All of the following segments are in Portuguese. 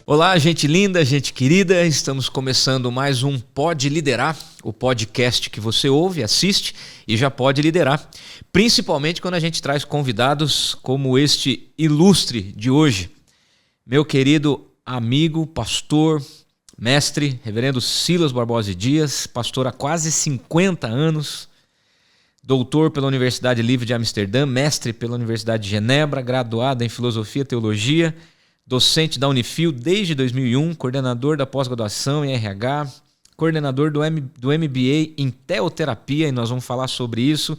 Olá, gente linda, gente querida, estamos começando mais um Pode Liderar, o podcast que você ouve, assiste e já pode liderar, principalmente quando a gente traz convidados como este ilustre de hoje, meu querido amigo, pastor, mestre, reverendo Silas Barbosa Dias, pastor há quase 50 anos, doutor pela Universidade Livre de Amsterdã, mestre pela Universidade de Genebra, graduado em Filosofia e Teologia, docente da Unifil desde 2001, coordenador da pós-graduação em RH, coordenador do MBA em Teoterapia, e nós vamos falar sobre isso,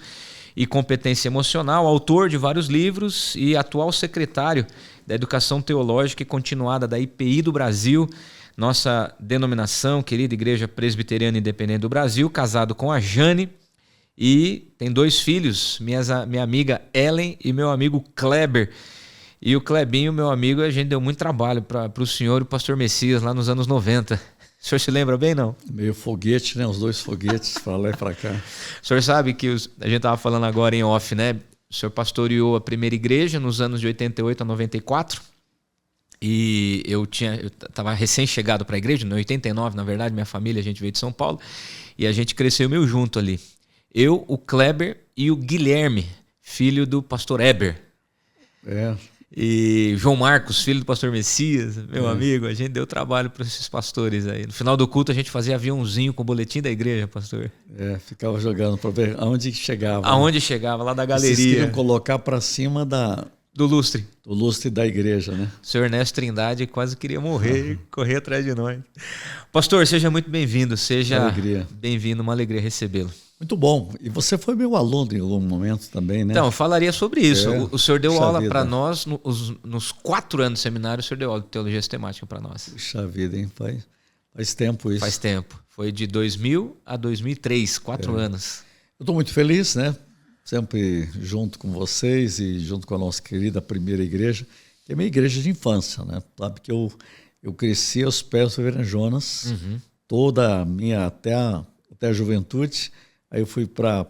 e competência emocional, autor de vários livros e atual secretário da Educação Teológica e Continuada da IPI do Brasil, nossa denominação, querida Igreja Presbiteriana Independente do Brasil, casado com a Jane, e tem 2 filhos, minha amiga Ellen e meu amigo Kleber. E o Clebinho, meu amigo, a gente deu muito trabalho para o senhor e o pastor Messias lá nos anos 90. O senhor se lembra bem, não? Meio foguete, né? Os 2 foguetes para lá e para cá. O senhor sabe que a gente estava falando agora em off, né? O senhor pastoreou a primeira igreja nos anos de 88 a 94. E eu estava recém-chegado para a igreja, em 89, na verdade, minha família, a gente veio de São Paulo. E a gente cresceu meio junto ali. Eu, o Kleber e o Guilherme, filho do pastor Eber. E João Marcos, filho do pastor Messias, meu amigo, a gente deu trabalho para esses pastores aí. No final do culto a gente fazia aviãozinho com o boletim da igreja, pastor. Ficava jogando para ver aonde chegava. Aonde chegava, lá da galeria. Vocês queriam colocar para cima do lustre. Do lustre da igreja, né? O senhor Ernesto Trindade quase queria morrer e correr atrás de nós. Pastor, seja muito bem-vindo, seja bem-vindo, uma alegria recebê-lo. Muito bom. E você foi meu aluno em algum momento também, né? Então, eu falaria sobre isso. O senhor deu aula para nós, nos 4 anos de seminário, o senhor deu aula de teologia sistemática para nós. Puxa vida, hein? Faz tempo isso. Faz tempo. Foi de 2000 a 2003, 4 anos. Eu estou muito feliz, né? Sempre junto com vocês e junto com a nossa querida primeira igreja, que é minha igreja de infância, né? Sabe que eu cresci aos pés do reverendo Jonas, toda a minha, até a juventude. Aí eu fui para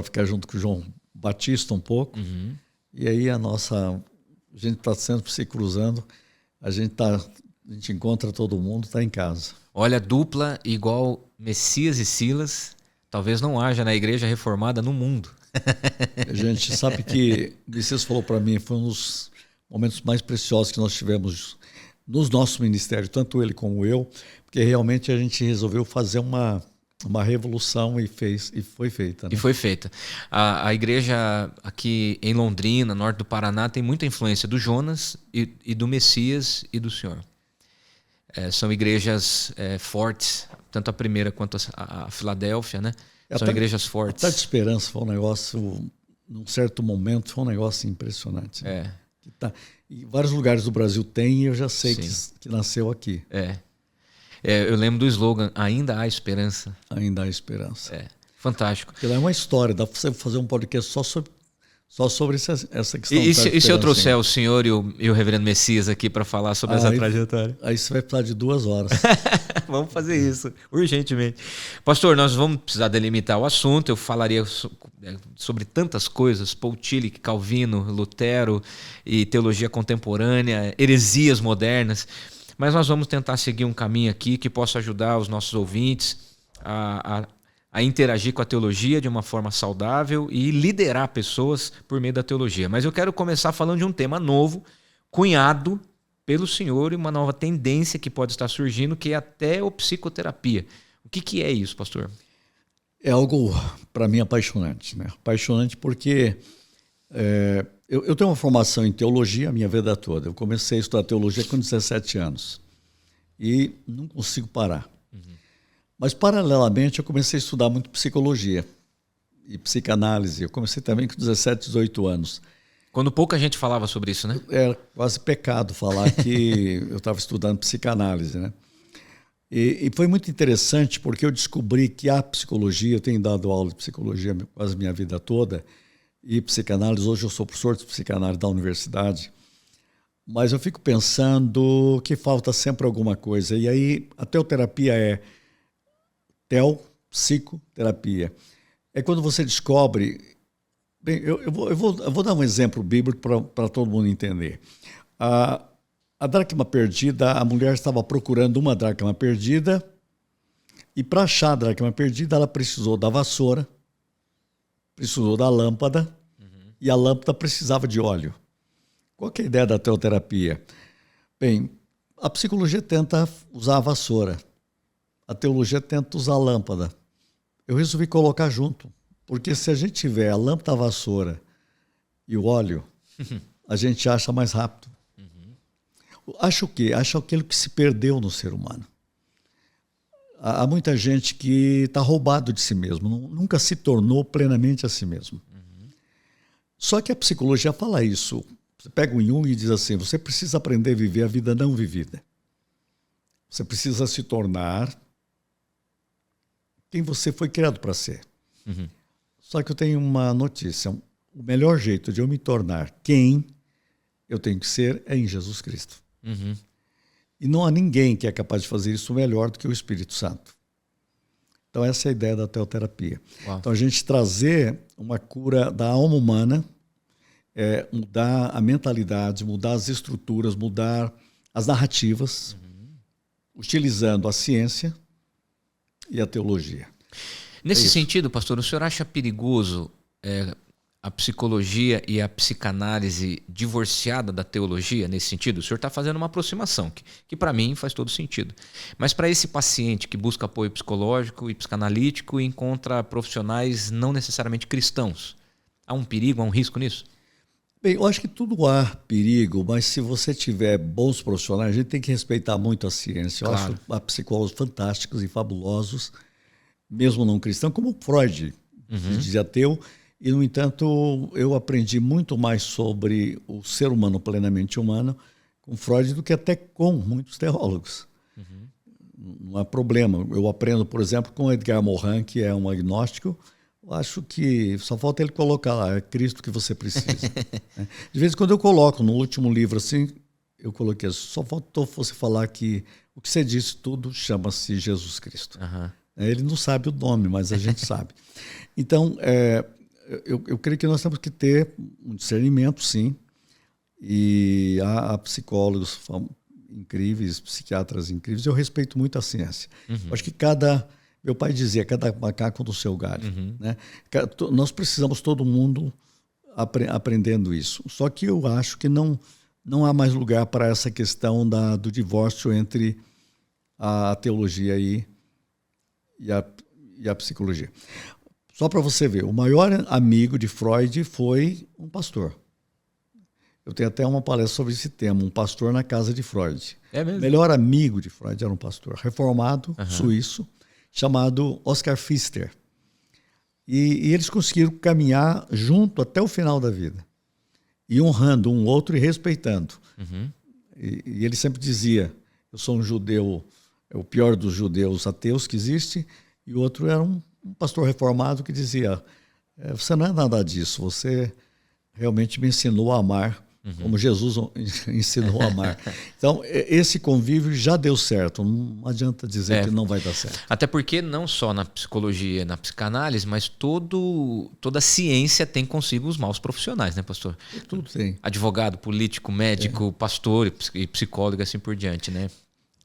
ficar junto com o João Batista um pouco. E aí a gente está sempre se cruzando, a gente encontra todo mundo, está em casa. Olha, dupla igual Messias e Silas, talvez não haja na igreja reformada no mundo. A gente sabe que o Messias falou para mim, foi um dos momentos mais preciosos que nós tivemos nos nossos ministérios, tanto ele como eu, porque realmente a gente resolveu fazer uma revolução e foi feita. Né? E foi feita. A igreja aqui em Londrina, norte do Paraná, tem muita influência do Jonas e do Messias e do Senhor. São igrejas fortes, tanto a primeira quanto a Filadélfia, né? São igrejas fortes. A Tarde de Esperança foi um negócio, num certo momento, foi um negócio impressionante. Né? Em vários lugares do Brasil tem, e eu já sei que nasceu aqui. Eu lembro do slogan, ainda há esperança. Ainda há esperança. Fantástico. Porque lá é uma história, dá para você fazer um podcast só sobre essa questão. E se eu trouxer o senhor e o reverendo Messias aqui para falar sobre essa trajetória? Aí você vai precisar de 2 horas. Vamos fazer isso, urgentemente. Pastor, nós vamos precisar delimitar o assunto. Eu falaria sobre tantas coisas, Paul Tillich, Calvino, Lutero e teologia contemporânea, heresias modernas. Mas nós vamos tentar seguir um caminho aqui que possa ajudar os nossos ouvintes a interagir com a teologia de uma forma saudável e liderar pessoas por meio da teologia. Mas eu quero começar falando de um tema novo, cunhado pelo senhor, e uma nova tendência que pode estar surgindo, que é a teopsicoterapia. O que é isso, pastor? É algo, para mim, apaixonante. Né? Apaixonante porque eu tenho uma formação em teologia a minha vida toda. Eu comecei a estudar teologia com 17 anos e não consigo parar. Mas, paralelamente, eu comecei a estudar muito psicologia e psicanálise. Eu comecei também com 17, 18 anos. Quando pouca gente falava sobre isso, né? Era quase pecado falar que eu estava estudando psicanálise, né? E foi muito interessante porque eu descobri que a psicologia, eu tenho dado aula de psicologia quase a minha vida toda, e psicanálise, hoje eu sou professor de psicanálise da universidade, mas eu fico pensando que falta sempre alguma coisa. E aí a teoterapia é psicoterapia. É quando você descobre... Bem, eu vou dar um exemplo bíblico para todo mundo entender. A dracma perdida, a mulher estava procurando uma dracma perdida, e para achar a dracma perdida, ela precisou da vassoura, precisou da lâmpada, e a lâmpada precisava de óleo. Qual que é a ideia da teoterapia? Bem, a psicologia tenta usar a vassoura, a teologia tenta usar a lâmpada. Eu resolvi colocar junto, porque se a gente tiver a lâmpada, a vassoura e o óleo, a gente acha mais rápido. Acha o quê? Acha aquilo que se perdeu no ser humano. Há muita gente que está roubado de si mesmo, nunca se tornou plenamente a si mesmo. Só que a psicologia fala isso. Você pega o Jung e diz assim, você precisa aprender a viver a vida não vivida. Você precisa se tornar quem você foi criado para ser. Só que eu tenho uma notícia. O melhor jeito de eu me tornar quem eu tenho que ser é em Jesus Cristo. E não há ninguém que é capaz de fazer isso melhor do que o Espírito Santo. Então essa é a ideia da teoterapia. Uau. Então a gente trazer uma cura da alma humana, mudar a mentalidade, mudar as estruturas, mudar as narrativas, utilizando a ciência e a teologia. Nesse sentido, pastor, o senhor acha perigoso a psicologia e a psicanálise divorciada da teologia nesse sentido? O senhor está fazendo uma aproximação que para mim faz todo sentido. Mas para esse paciente que busca apoio psicológico e psicanalítico e encontra profissionais não necessariamente cristãos, há um perigo, há um risco nisso? Bem, eu acho que tudo há perigo, mas se você tiver bons profissionais, a gente tem que respeitar muito a ciência. Eu acho há psicólogos fantásticos e fabulosos, mesmo não cristãos, como Freud, que dizia ateu. E, no entanto, eu aprendi muito mais sobre o ser humano plenamente humano com Freud do que até com muitos teólogos. Não há problema. Eu aprendo, por exemplo, com Edgar Morin, que é um agnóstico. Eu acho que só falta ele colocar lá, é Cristo que você precisa. De vez em quando eu coloco, no último livro, assim, eu coloquei, só faltou você falar que o que você disse tudo chama-se Jesus Cristo. Ele não sabe o nome, mas a gente sabe. Então, eu creio que nós temos que ter um discernimento, sim, e há psicólogos incríveis, psiquiatras incríveis. Eu respeito muito a ciência. Acho que meu pai dizia, cada macaco no seu galho. Né? Nós precisamos, todo mundo, aprendendo isso. Só que eu acho que não há mais lugar para essa questão do divórcio entre a teologia e a psicologia. Só para você ver, o maior amigo de Freud foi um pastor. Eu tenho até uma palestra sobre esse tema, um pastor na casa de Freud. É mesmo? O melhor amigo de Freud era um pastor reformado, suíço, chamado Oscar Pfister. E eles conseguiram caminhar junto até o final da vida. E honrando um outro e respeitando. E ele sempre dizia, eu sou um judeu, é o pior dos judeus ateus que existe, e o outro era um pastor reformado que dizia, você não é nada disso, você realmente me ensinou a amar, como Jesus ensinou a amar. Então, esse convívio já deu certo, não adianta dizer que não vai dar certo. Até porque não só na psicologia, na psicanálise, mas toda ciência tem consigo os maus profissionais, né, pastor? Tudo tem. Advogado, político, médico, pastor e psicólogo, assim por diante, né?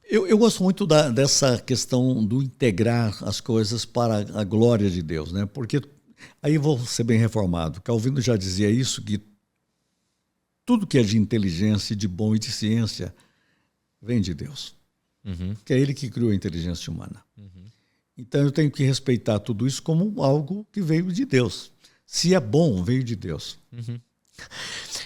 Eu gosto muito dessa questão do integrar as coisas para a glória de Deus, né? Porque, aí vou ser bem reformado, Calvino já dizia isso, que tudo que é de inteligência, de bom e de ciência vem de Deus. Que é Ele que criou a inteligência humana. Então eu tenho que respeitar tudo isso como algo que veio de Deus. Se é bom, veio de Deus.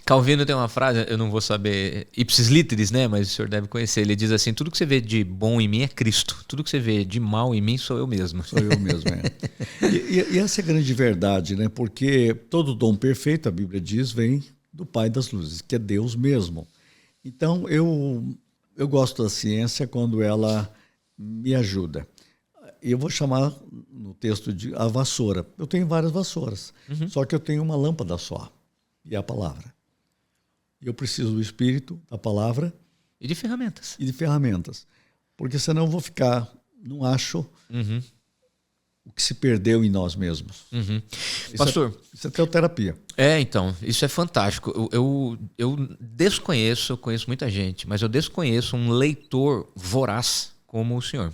Calvino tem uma frase, eu não vou saber, ipsis literis, né? Mas o senhor deve conhecer. Ele diz assim, tudo que você vê de bom em mim é Cristo. Tudo que você vê de mal em mim sou eu mesmo. Sou eu mesmo, E essa é a grande verdade, né? Porque todo dom perfeito, a Bíblia diz, vem do Pai das Luzes, que é Deus mesmo. Então, eu gosto da ciência quando ela me ajuda. Eu vou chamar no texto de a vassoura. Eu tenho várias vassouras, só que eu tenho uma lâmpada só, e é a palavra. Eu preciso do Espírito, da palavra. E de ferramentas. E de ferramentas. Porque senão eu vou ficar, não acho. o que se perdeu em nós mesmos. Uhum. Pastor, isso é teoterapia. Então, isso é fantástico. Eu desconheço, eu conheço muita gente, mas eu desconheço um leitor voraz como o senhor.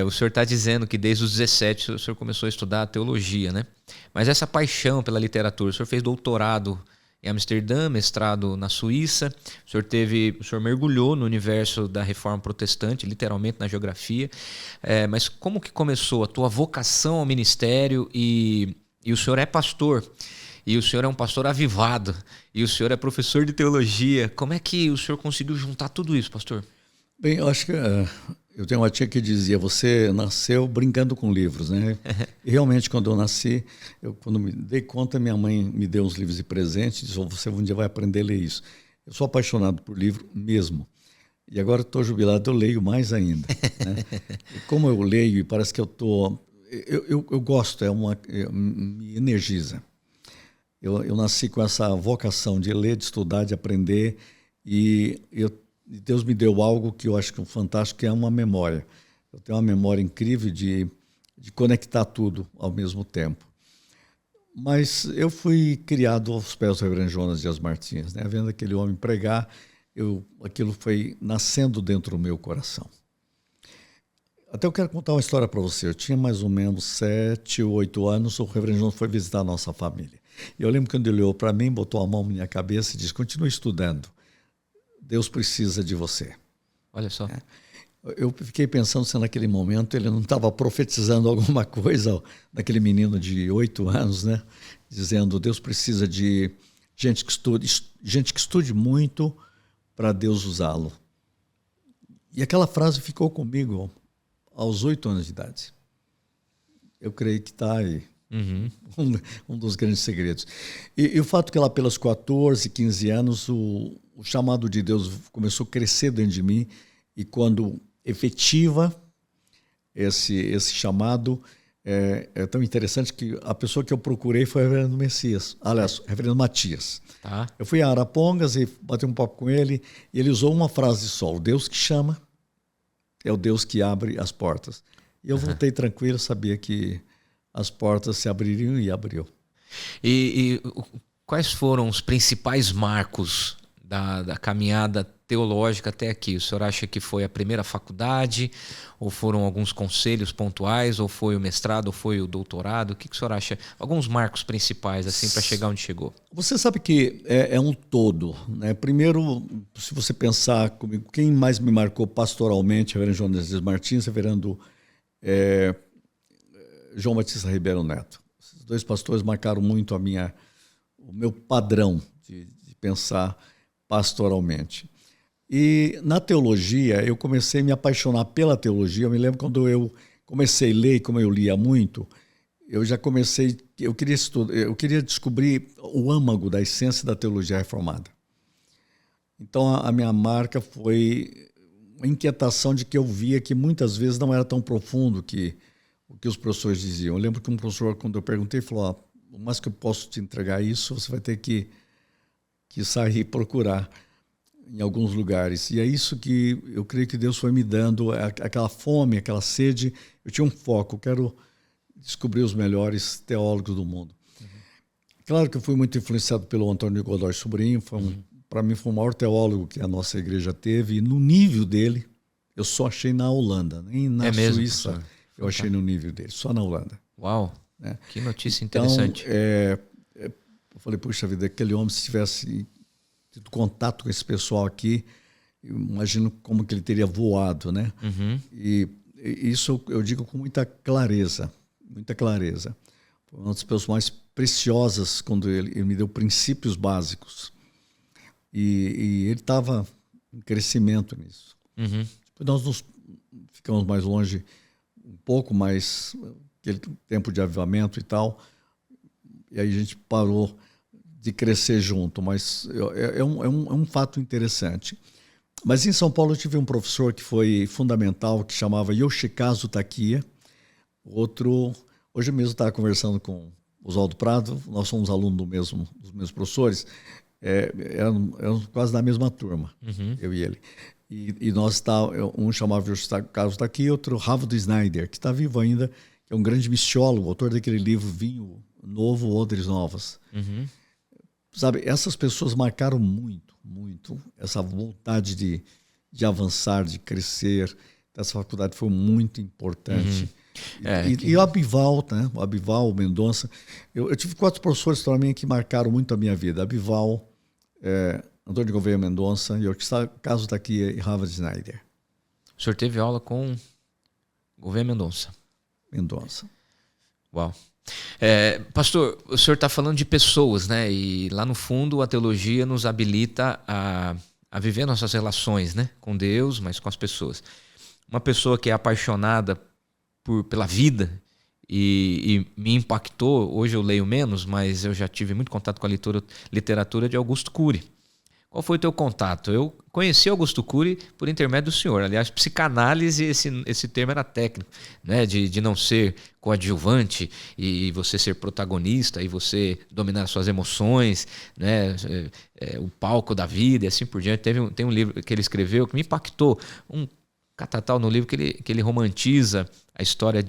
O senhor está dizendo que desde os 17 o senhor começou a estudar teologia, né? Mas essa paixão pela literatura, o senhor fez doutorado em Amsterdã, mestrado na Suíça, o senhor mergulhou no universo da Reforma Protestante, literalmente na geografia, mas como que começou a tua vocação ao ministério e o senhor é pastor, e o senhor é um pastor avivado, e o senhor é professor de teologia, como é que o senhor conseguiu juntar tudo isso, pastor? Bem, eu acho que eu tenho uma tia que dizia, você nasceu brincando com livros, né? E realmente, quando eu nasci, quando me dei conta, minha mãe me deu uns livros de presente e disse, você um dia vai aprender a ler isso. Eu sou apaixonado por livro mesmo. E agora estou jubilado, eu leio mais ainda. Né? E como eu leio e parece que eu estou... Eu gosto, me energiza. Eu nasci com essa vocação de ler, de estudar, de aprender e Deus me deu algo que eu acho que é fantástico, que é uma memória. Eu tenho uma memória incrível de conectar tudo ao mesmo tempo. Mas eu fui criado aos pés do Reverendo Jonas Dias Martins, né? Vendo aquele homem pregar, aquilo foi nascendo dentro do meu coração. Até eu quero contar uma história para você. Eu tinha mais ou menos 7 ou 8 anos, o Reverendo Jonas foi visitar a nossa família. E eu lembro quando ele olhou para mim, botou a mão na minha cabeça e disse, continue estudando. Deus precisa de você. Olha só. Eu fiquei pensando se naquele momento ele não estava profetizando alguma coisa daquele menino de 8 anos, né? Dizendo, Deus precisa de gente que estude muito para Deus usá-lo. E aquela frase ficou comigo aos 8 anos de idade. Eu creio que está aí. Uhum. Um dos grandes segredos. E o fato que lá pelos 14, 15 anos, o chamado de Deus começou a crescer dentro de mim e quando efetiva esse chamado, é tão interessante que a pessoa que eu procurei foi o Reverendo Messias, aliás, o Reverendo Matias. Tá. Eu fui a Arapongas e bati um papo com ele e ele usou uma frase só, o Deus que chama é o Deus que abre as portas. E eu voltei tranquilo, sabia que as portas se abririam e abriu. E quais foram os principais marcos da caminhada teológica até aqui? O senhor acha que foi a primeira faculdade, ou foram alguns conselhos pontuais, ou foi o mestrado, ou foi o doutorado? O que o senhor acha? Alguns marcos principais assim para chegar onde chegou. Você sabe que é um todo, né? Primeiro, se você pensar comigo, quem mais me marcou pastoralmente, Reverendo Jonas Dias Martins, Reverendo João Batista Ribeiro Neto. Esses dois pastores marcaram muito o meu padrão de pensar pastoralmente. E na teologia, eu comecei a me apaixonar pela teologia. Eu me lembro quando eu comecei a ler, como eu lia muito, eu já comecei, eu queria descobrir o âmago da essência da teologia reformada. Então a minha marca foi uma inquietação de que eu via que muitas vezes não era tão profundo o que os professores diziam. Eu lembro que um professor, quando eu perguntei, falou, o mais que eu posso te entregar isso, você vai ter que sair e procurar em alguns lugares. E é isso que eu creio que Deus foi me dando, aquela fome, aquela sede. Eu tinha um foco, eu quero descobrir os melhores teólogos do mundo. Uhum. Claro que eu fui muito influenciado pelo Antônio Godoy Sobrinho, para mim foi o maior teólogo que a nossa igreja teve, e no nível dele, eu só achei na Holanda, nem na Suíça. Mesmo, eu achei no nível dele, só na Holanda. Uau, né? Que notícia interessante. Eu falei, puxa vida, aquele homem, se tivesse tido contato com esse pessoal aqui, eu imagino como que ele teria voado, né? Uhum. E isso eu digo com muita clareza. Foi uma das pessoas mais preciosas quando ele me deu princípios básicos. E ele estava em crescimento nisso. Uhum. Depois nós ficamos mais longe, um pouco mais, aquele tempo de avivamento e tal, e aí a gente parou de crescer junto, mas é um fato interessante. Mas em São Paulo eu tive um professor que foi fundamental, que chamava Yoshikazu Takiya. Outro, hoje mesmo estava conversando com o Oswaldo Prado, nós somos alunos dos mesmos professores, eram quase da mesma turma, eu e ele. E nós um chamava Carlos está aqui, outro Harvard Snyder, que está vivo ainda, que é um grande missiólogo, autor daquele livro Vinho Novo, Odres Novas. Uhum. Sabe, essas pessoas marcaram muito, muito essa vontade de avançar, de crescer. Essa faculdade foi muito importante. E o Abival, né? O Abival, o Mendonça. Eu tive 4 professores também que marcaram muito a minha vida. Abival, Antônio Gouveia Mendonça e o caso está aqui, Harvard Snyder. O senhor teve aula com Gouveia Mendonça? Mendonça. Uau. Pastor, o senhor está falando de pessoas, né? E lá no fundo a teologia nos habilita a viver nossas relações, né? Com Deus, mas com as pessoas. Uma pessoa que é apaixonada pela vida e me impactou, hoje eu leio menos, mas eu já tive muito contato com a literatura de Augusto Cury. Qual foi o teu contato? Eu conheci Augusto Cury por intermédio do senhor. Aliás, psicanálise, esse termo era técnico, né? De não ser coadjuvante e você ser protagonista e você dominar suas emoções, né? O palco da vida e assim por diante. Tem um livro que ele escreveu que me impactou, um catatal no livro que ele romantiza a história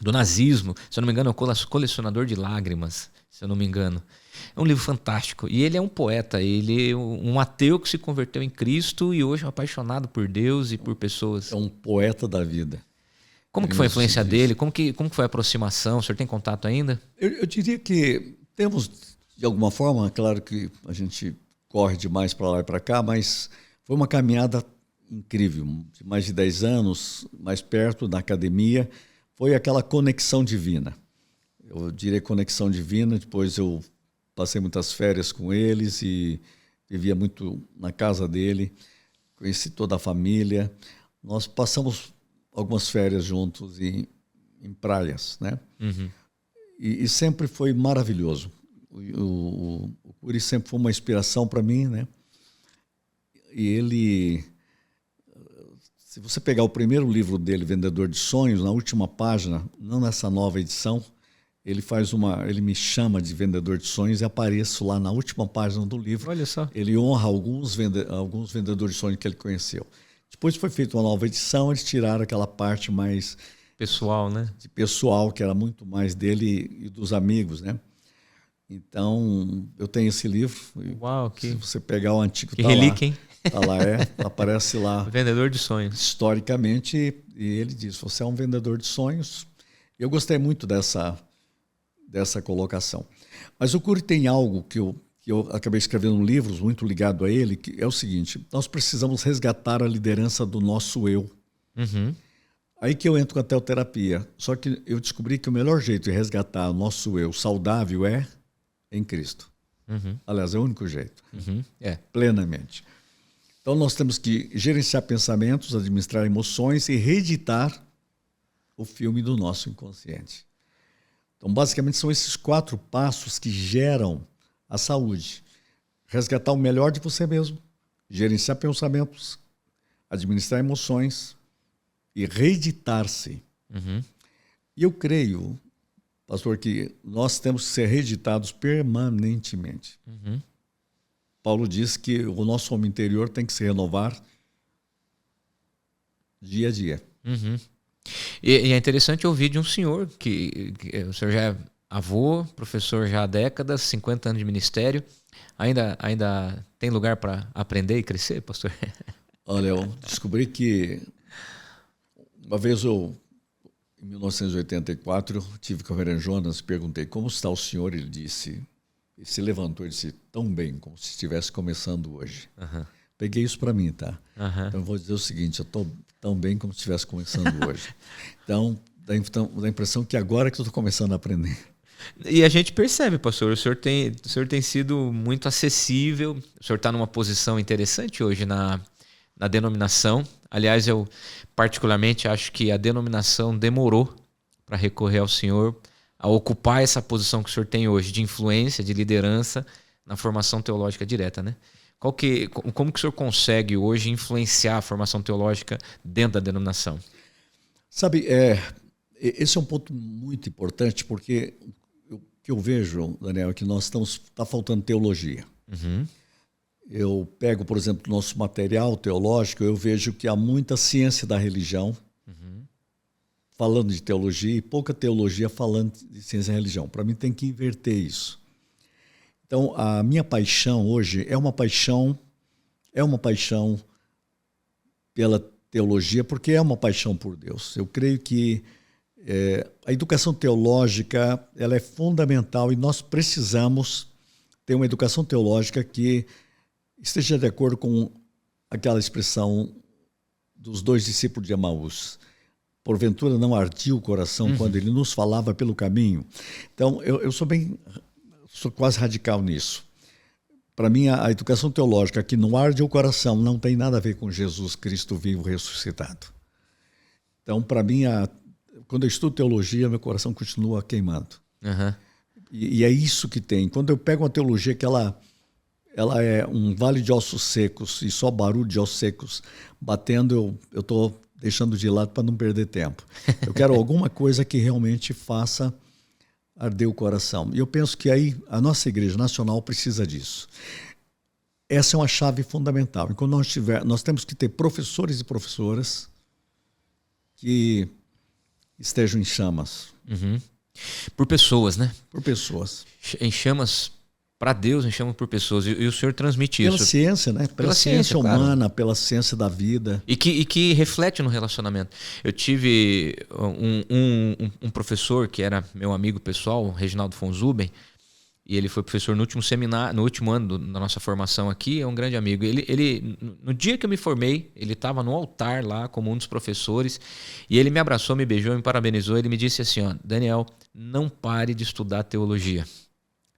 do nazismo. Se eu não me engano, é o Colecionador de Lágrimas, se eu não me engano. É um livro fantástico. E ele é um poeta, ele é um ateu que se converteu em Cristo e hoje é um apaixonado por Deus e por pessoas. É um poeta da vida. Como que foi a influência dele? Como que foi a aproximação? O senhor tem contato ainda? Eu diria que temos, de alguma forma, claro que a gente corre demais para lá e para cá, mas foi uma caminhada incrível, de mais de 10 anos, mais perto da academia. Foi aquela conexão divina. Eu diria conexão divina, depois eu passei muitas férias com eles e vivia muito na casa dele, conheci toda a família. Nós passamos algumas férias juntos em praias, né? Uhum. E sempre foi maravilhoso. O Cury sempre foi uma inspiração para mim, né? E ele, se você pegar o primeiro livro dele, Vendedor de Sonhos, na última página, não nessa nova edição, ele me chama de vendedor de sonhos e apareço lá na última página do livro. Olha só. Ele honra alguns vendedores de sonhos que ele conheceu. Depois foi feita uma nova edição, eles tiraram aquela parte mais pessoal, né? De pessoal, que era muito mais dele e dos amigos, né? Então, eu tenho esse livro. Uau, se você pegar o antigo, que relíquia, hein? Tá lá, aparece lá. Vendedor de sonhos. Historicamente, e ele diz, você é um vendedor de sonhos. Eu gostei muito dessa colocação. Mas o Cury tem algo que eu acabei escrevendo livros muito ligado a ele, que é o seguinte: nós precisamos resgatar a liderança do nosso eu. Uhum. Aí que eu entro com a teoterapia. Só que eu descobri que o melhor jeito de resgatar o nosso eu saudável é em Cristo. Uhum. Aliás, é o único jeito. Uhum. Plenamente. Então nós temos que gerenciar pensamentos, administrar emoções e reeditar o filme do nosso inconsciente. Então, basicamente, são esses 4 passos que geram a saúde. Resgatar o melhor de você mesmo, gerenciar pensamentos, administrar emoções e reeditar-se. Uhum. E eu creio, pastor, que nós temos que ser reeditados permanentemente. Uhum. Paulo diz que o nosso homem interior tem que se renovar dia a dia. Uhum. E é interessante ouvir de um senhor, que o senhor já é avô, professor já há décadas, 50 anos de ministério. Ainda tem lugar para aprender e crescer, pastor? Olha, eu descobri que uma vez em 1984, eu tive com o Reverendo Jonas e perguntei como está o senhor. Ele disse, ele se levantou e disse, tão bem como se estivesse começando hoje. Uhum. Peguei isso para mim, tá? Uhum. Então eu vou dizer o seguinte, eu estou tão bem como se estivesse começando hoje. Então, dá a impressão que agora que eu estou começando a aprender. E a gente percebe, pastor, o senhor tem sido muito acessível, o senhor está numa posição interessante hoje na denominação. Aliás, eu particularmente acho que a denominação demorou para recorrer ao senhor, a ocupar essa posição que o senhor tem hoje, de influência, de liderança na formação teológica direta, né? Como que o senhor consegue hoje influenciar a formação teológica dentro da denominação? Sabe, esse é um ponto muito importante, porque o que eu vejo, Daniel, é que está faltando teologia. Uhum. eu pego, por exemplo, o nosso material teológico, eu vejo que há muita ciência da religião, falando de teologia, e pouca teologia falando de ciência da religião. Para mim tem que inverter isso. Então, a minha paixão hoje é uma paixão pela teologia, porque é uma paixão por Deus. Eu creio que a educação teológica ela é fundamental e nós precisamos ter uma educação teológica que esteja de acordo com aquela expressão dos 2 discípulos de Emaús. Porventura não ardia o coração quando ele nos falava pelo caminho. Então, eu sou quase radical nisso. Para mim, a educação teológica que não arde o coração não tem nada a ver com Jesus Cristo vivo ressuscitado. Então, para mim, quando eu estudo teologia, meu coração continua queimando. E é isso que tem. Quando eu pego uma teologia que ela é um vale de ossos secos e só barulho de ossos secos batendo, eu estou deixando de lado para não perder tempo. Eu quero alguma coisa que realmente faça arder o coração. E eu penso que aí a nossa Igreja Nacional precisa disso. Essa é uma chave fundamental. E quando nós temos que ter professores e professoras que estejam em chamas. Por pessoas, né? Por pessoas. Em chamas para Deus, em chamas por pessoas. E o senhor transmite isso. Pela ciência, né? Pela ciência humana, claro. Pela ciência da vida. E que reflete no relacionamento. Eu tive um professor que era meu amigo pessoal, o Reginaldo von Zuben, e ele foi professor no último seminário, no último ano da nossa formação aqui, é um grande amigo. Ele no dia que eu me formei, ele estava no altar lá como um dos professores, e ele me abraçou, me beijou, me parabenizou, ele me disse assim, ó, Daniel, não pare de estudar teologia.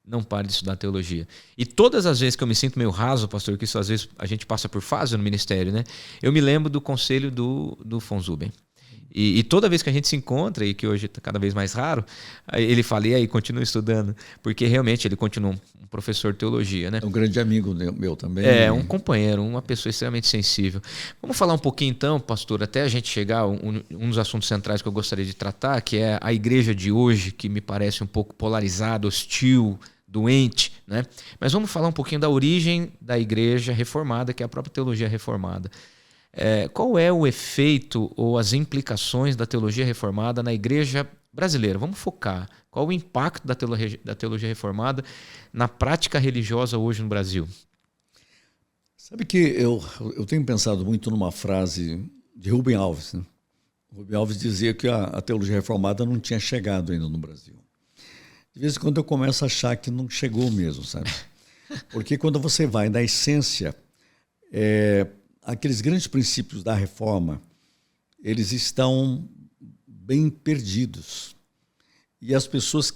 Não pare de estudar teologia. E todas as vezes que eu me sinto meio raso, pastor, que isso às vezes a gente passa por fase no ministério, né? Eu me lembro do conselho do von Zuben. E toda vez que a gente se encontra, e que hoje está cada vez mais raro, ele fala, e aí, continua estudando. Porque realmente ele continua um professor de teologia, né? É um grande amigo meu também. É, um companheiro, uma pessoa extremamente sensível. Vamos falar um pouquinho então, pastor, até a gente chegar a um dos assuntos centrais que eu gostaria de tratar, que é a igreja de hoje, que me parece um pouco polarizada, hostil, doente, né? Mas vamos falar um pouquinho da origem da igreja reformada, que é a própria teologia reformada. Qual é o efeito ou as implicações da teologia reformada na igreja brasileira? Vamos focar. Qual o impacto da teologia reformada na prática religiosa hoje no Brasil? Sabe que eu tenho pensado muito numa frase de Rubem Alves, né? Rubem Alves dizia que a teologia reformada não tinha chegado ainda no Brasil. De vez em quando eu começo a achar que não chegou mesmo, sabe? Porque quando você vai na essência, aqueles grandes princípios da reforma, eles estão bem perdidos. E as pessoas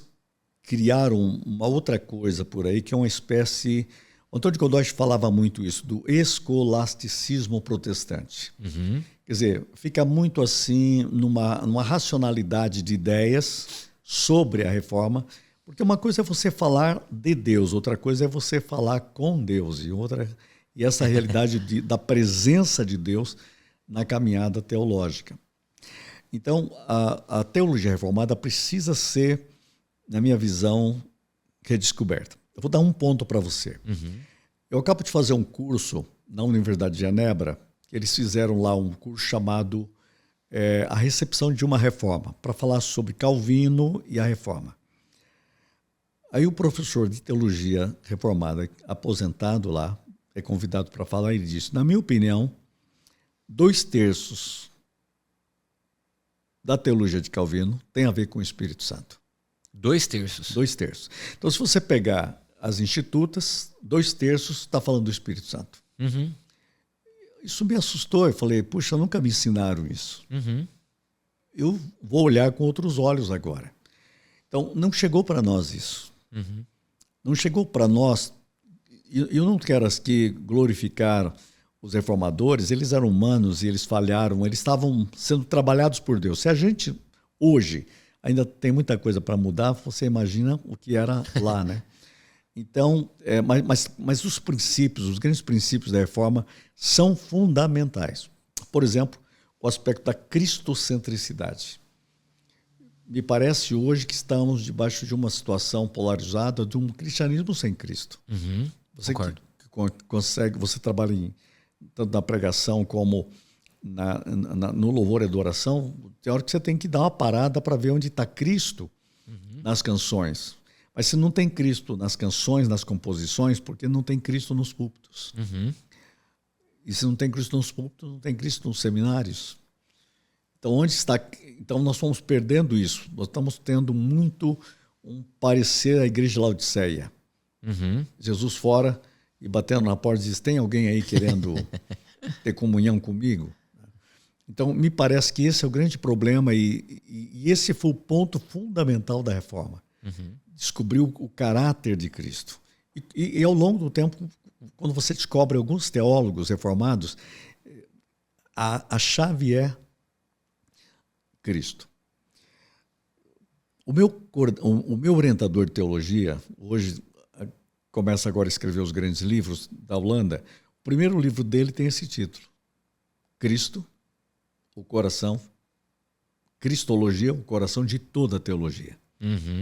criaram uma outra coisa por aí, que é uma espécie... O Antônio de Godoy falava muito isso, do escolasticismo protestante. Quer dizer, fica muito assim, numa racionalidade de ideias sobre a reforma, porque uma coisa é você falar de Deus, outra coisa é você falar com Deus, e essa realidade da presença de Deus na caminhada teológica. Então, a teologia reformada precisa ser, na minha visão, redescoberta. Eu vou dar um ponto para você. Eu acabo de fazer um curso na Universidade de Genebra, que eles fizeram lá um curso chamado A Recepção de uma Reforma, para falar sobre Calvino e a Reforma. Aí o professor de teologia reformada, aposentado lá, é convidado para falar, e ele disse, na minha opinião, 2/3 da teologia de Calvino tem a ver com o Espírito Santo. 2/3? 2/3. Então, se você pegar as institutas, 2/3 está falando do Espírito Santo. Isso me assustou. Eu falei, puxa, nunca me ensinaram isso. Eu vou olhar com outros olhos agora. Então, não chegou para nós isso. Não chegou para nós. Eu não quero aqui glorificar os reformadores, eles eram humanos e eles falharam, eles estavam sendo trabalhados por Deus. Se a gente, hoje, ainda tem muita coisa para mudar, você imagina o que era lá, né? Então, mas os princípios, os grandes princípios da reforma são fundamentais. Por exemplo, o aspecto da cristocentricidade. Me parece hoje que estamos debaixo de uma situação polarizada de um cristianismo sem Cristo. Você que consegue, você trabalha tanto na pregação como no louvor e adoração, tem hora que você tem que dar uma parada para ver onde está Cristo nas canções. Mas se não tem Cristo nas canções, nas composições, porque não tem Cristo nos púlpitos. E se não tem Cristo nos púlpitos, não tem Cristo nos seminários. Então, onde está? Então, nós fomos perdendo isso. Nós estamos tendo muito um parecer à igreja de Laodiceia. Jesus fora e batendo na porta diz, tem alguém aí querendo ter comunhão comigo? Então, me parece que esse é o grande problema e esse foi o ponto fundamental da reforma. Descobrir o caráter de Cristo. E ao longo do tempo, quando você descobre alguns teólogos reformados, a chave é Cristo. O meu orientador de teologia, hoje começa agora a escrever os grandes livros da Holanda, o primeiro livro dele tem esse título, Cristo, o coração, Cristologia, o coração de toda a teologia.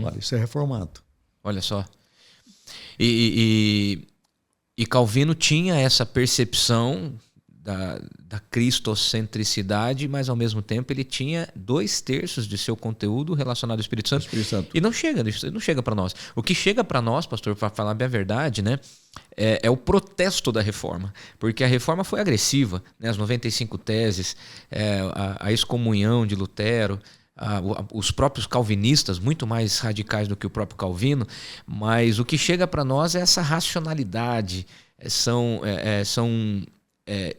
Olha, isso é reformado. Olha só. E Calvino tinha essa percepção da cristocentricidade, mas ao mesmo tempo ele tinha 2/3 de seu conteúdo relacionado ao Espírito Santo. E não chega para nós. O que chega para nós, pastor, para falar bem a verdade, né, é o protesto da reforma, porque a reforma foi agressiva, né, as 95 teses, a excomunhão de Lutero, os próprios calvinistas, muito mais radicais do que o próprio Calvino, mas o que chega para nós é essa racionalidade, são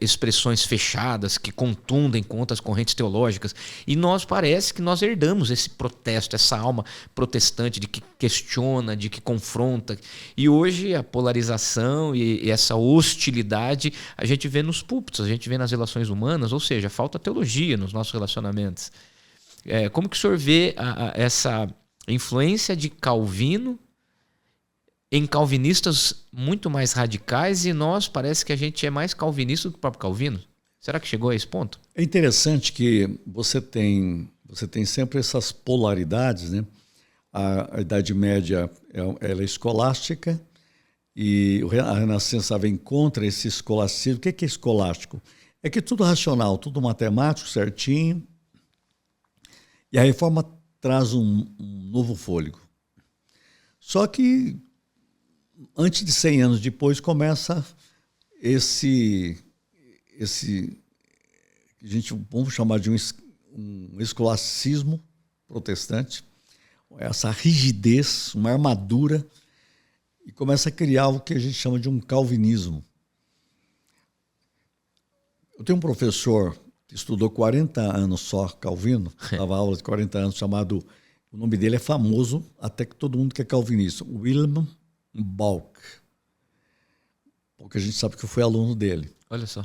expressões fechadas que contundem contra as correntes teológicas, e parece que nós herdamos esse protesto, essa alma protestante de que questiona, de que confronta, e hoje a polarização e essa hostilidade a gente vê nos púlpitos, a gente vê nas relações humanas, ou seja, falta teologia nos nossos relacionamentos. Como que o senhor vê essa influência de Calvino em calvinistas muito mais radicais, e nós parece que a gente é mais calvinista do que o próprio Calvino? Será que chegou a esse ponto? É interessante que você tem sempre essas polaridades, né? A Idade Média ela é escolástica e a Renascença vem contra esse escolasticismo. O que é escolástico? É que tudo racional, tudo matemático, certinho, e a Reforma traz um novo fôlego. Só que antes de 100 anos depois começa esse vamos chamar de um escolasticismo protestante, essa rigidez, uma armadura, e começa a criar o que a gente chama de um calvinismo. Eu tenho um professor que estudou 40 anos só Calvino, dava aula de 40 anos, o nome dele é famoso, até que todo mundo que é calvinista, Wilhelm Balck, porque a gente sabe que eu fui aluno dele. Olha só.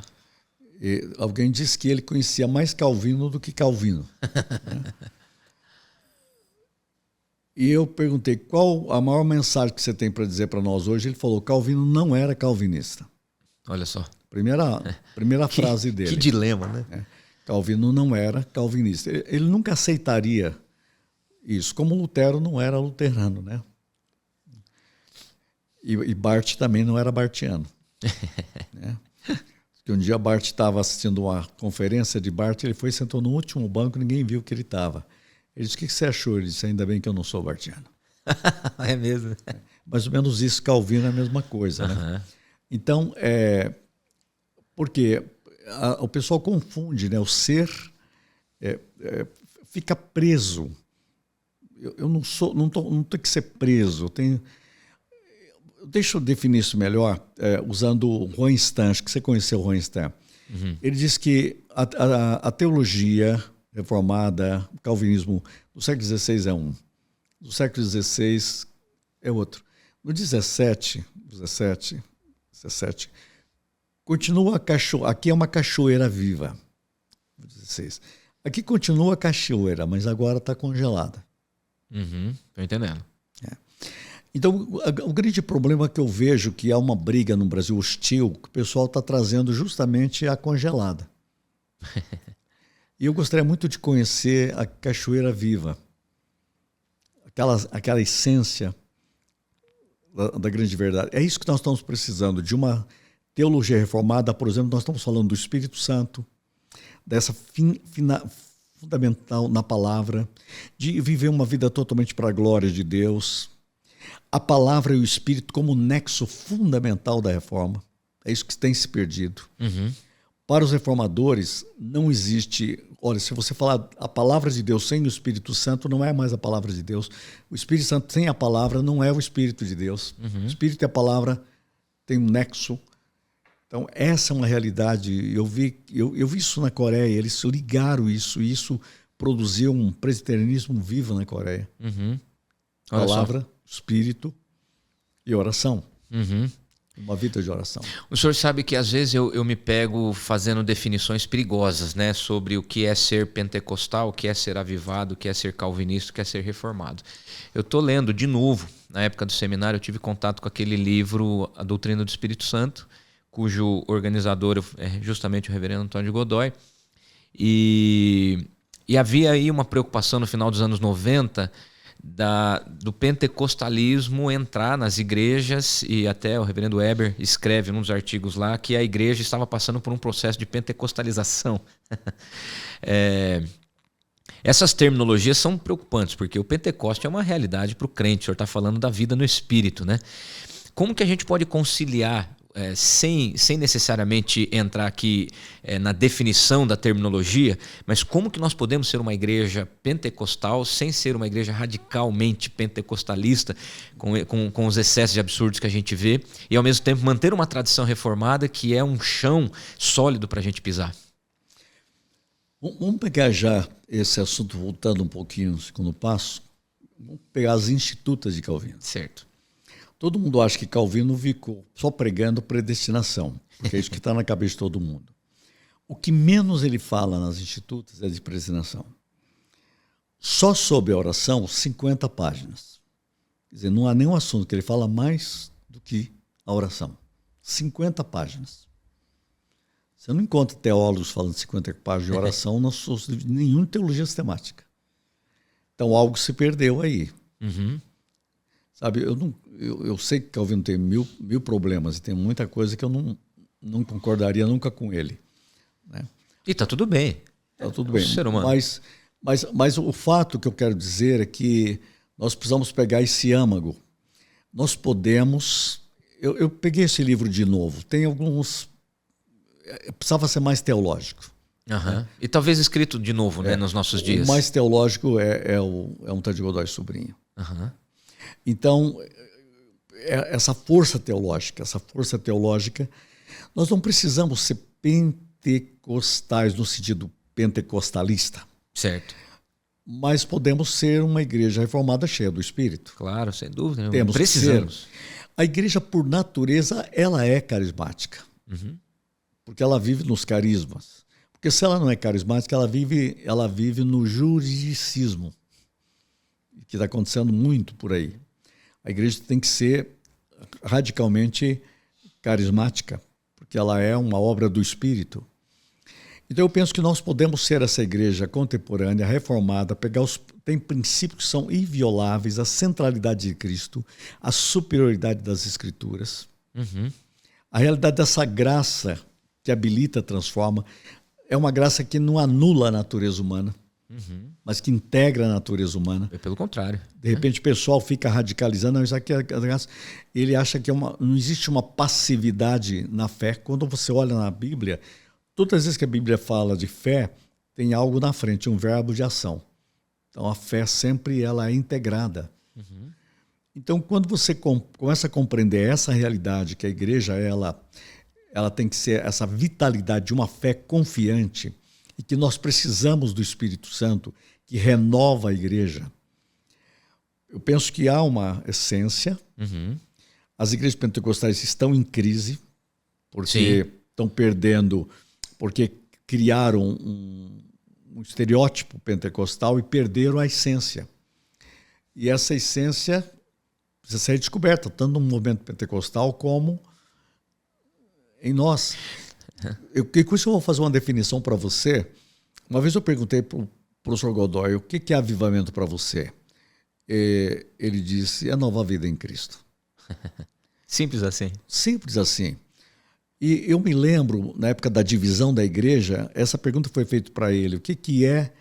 E alguém disse que ele conhecia mais Calvino do que Calvino. Né? E eu perguntei, qual a maior mensagem que você tem para dizer para nós hoje? Ele falou, Calvino não era calvinista. Olha só. Primeira frase dele. Que dilema, né? Calvino não era calvinista. Ele nunca aceitaria isso, como Lutero não era luterano, né? E Barth também não era barthiano. Né? Que um dia Barth estava assistindo uma conferência de Barth, ele foi e sentou no último banco, ninguém viu que ele estava. Ele disse, o que você achou? Ele disse, ainda bem que eu não sou barthiano. É mesmo? Mais ou menos isso, Calvino é a mesma coisa. Né? Então, porque o pessoal confunde, né? O ser fica preso. Eu não tenho que ser preso, Deixa eu definir isso melhor usando o Roenstan, acho que você conheceu o Roenstan. Ele diz que a teologia reformada, o calvinismo do século XVI é um, do século XVI é outro. No 17, continua aqui é uma cachoeira viva. 16. Aqui continua a cachoeira, mas agora está congelada. Estou entendendo. Então, o grande problema que eu vejo que há uma briga no Brasil hostil, que o pessoal está trazendo justamente a congelada. E eu gostaria muito de conhecer a cachoeira viva, aquela essência da grande verdade. É isso que nós estamos precisando, de uma teologia reformada, por exemplo, nós estamos falando do Espírito Santo, dessa fundamental na palavra, de viver uma vida totalmente para a glória de Deus. A palavra e o Espírito como nexo fundamental da reforma. É isso que tem se perdido. Uhum. Para os reformadores, não existe... Olha, se você falar a palavra de Deus sem o Espírito Santo, não é mais a palavra de Deus. O Espírito Santo sem a palavra não é o Espírito de Deus. Uhum. O Espírito e a palavra têm um nexo. Então, essa é uma realidade. Eu vi isso na Coreia, eles ligaram isso, e isso produziu um presbiterianismo vivo na Coreia. Uhum. Palavra, Espírito e oração. Uhum. Uma vida de oração. O senhor sabe que às vezes eu me pego fazendo definições perigosas, né, sobre o que é ser pentecostal, o que é ser avivado, o que é ser calvinista, o que é ser reformado. Eu estou lendo de novo, na época do seminário, eu tive contato com aquele livro A Doutrina do Espírito Santo, cujo organizador é justamente o reverendo Antônio de Godoy. E havia aí uma preocupação no final dos anos 90 do pentecostalismo entrar nas igrejas, e até o reverendo Weber escreve num dos artigos lá que a igreja estava passando por um processo de pentecostalização. Essas terminologias são preocupantes, porque o Pentecoste é uma realidade para o crente. O senhor está falando da vida no Espírito, né? Como que a gente pode conciliar, sem necessariamente entrar aqui na definição da terminologia, mas como que nós podemos ser uma igreja pentecostal sem ser uma igreja radicalmente pentecostalista, com os excessos de absurdos que a gente vê, e ao mesmo tempo manter uma tradição reformada que é um chão sólido para a gente pisar? Vamos pegar já esse assunto, voltando um pouquinho no segundo passo, vamos pegar as institutas de Calvino. Certo. Todo mundo acha que Calvino ficou só pregando predestinação, porque é isso que está na cabeça de todo mundo. O que menos ele fala nas institutas é de predestinação. Só sobre a oração, 50 páginas. Quer dizer, não há nenhum assunto que ele fala mais do que a oração. 50 páginas. Você não encontra teólogos falando 50 páginas de oração nas suas livros, nenhuma teologia sistemática. Então algo se perdeu aí. Uhum. Sabe, eu sei que Calvino tem mil problemas e tem muita coisa que eu não concordaria nunca com ele. Né? E está tudo bem. Está tudo bem. Ser humano. Mas o fato que eu quero dizer é que nós precisamos pegar esse âmago. Nós podemos... Eu peguei esse livro de novo. Tem alguns... Precisava ser mais teológico. Uhum. Né? E talvez escrito de novo, né, nos nossos dias. O mais teológico é um Antônio de Godoy Sobrinho. Uhum. Então, essa força teológica, nós não precisamos ser pentecostais no sentido pentecostalista. Certo. Mas podemos ser uma igreja reformada cheia do Espírito. Claro, sem dúvida. Precisamos. A igreja, por natureza, ela é carismática. Uhum. Porque ela vive nos carismas. Porque se ela não é carismática, ela vive no juridicismo, que está acontecendo muito por aí. A igreja tem que ser radicalmente carismática, porque ela é uma obra do Espírito. Então eu penso que nós podemos ser essa igreja contemporânea, reformada, tem princípios que são invioláveis, a centralidade de Cristo, a superioridade das Escrituras, uhum. a realidade dessa graça que habilita, transforma, é uma graça que não anula a natureza humana, uhum. mas que integra a natureza humana. É pelo contrário. De repente o pessoal fica radicalizando, não, isso aqui é graça. Ele acha que não existe uma passividade na fé. Quando você olha na Bíblia, todas as vezes que a Bíblia fala de fé, tem algo na frente, um verbo de ação. Então a fé sempre ela é integrada. Uhum. Então quando você começa a compreender essa realidade, que a igreja ela tem que ser essa vitalidade de uma fé confiante, e que nós precisamos do Espírito Santo, que renova a igreja. Eu penso que há uma essência. Uhum. As igrejas pentecostais estão em crise, porque estão perdendo, porque criaram um estereótipo pentecostal e perderam a essência. E essa essência precisa ser descoberta, tanto no movimento pentecostal como em nós. Com isso eu vou fazer uma definição para você. Uma vez eu perguntei para o professor Godoy o que é avivamento para você. Ele disse, é nova vida em Cristo. Simples assim. Simples assim. E eu me lembro, na época da divisão da igreja, essa pergunta foi feita para ele. O que é?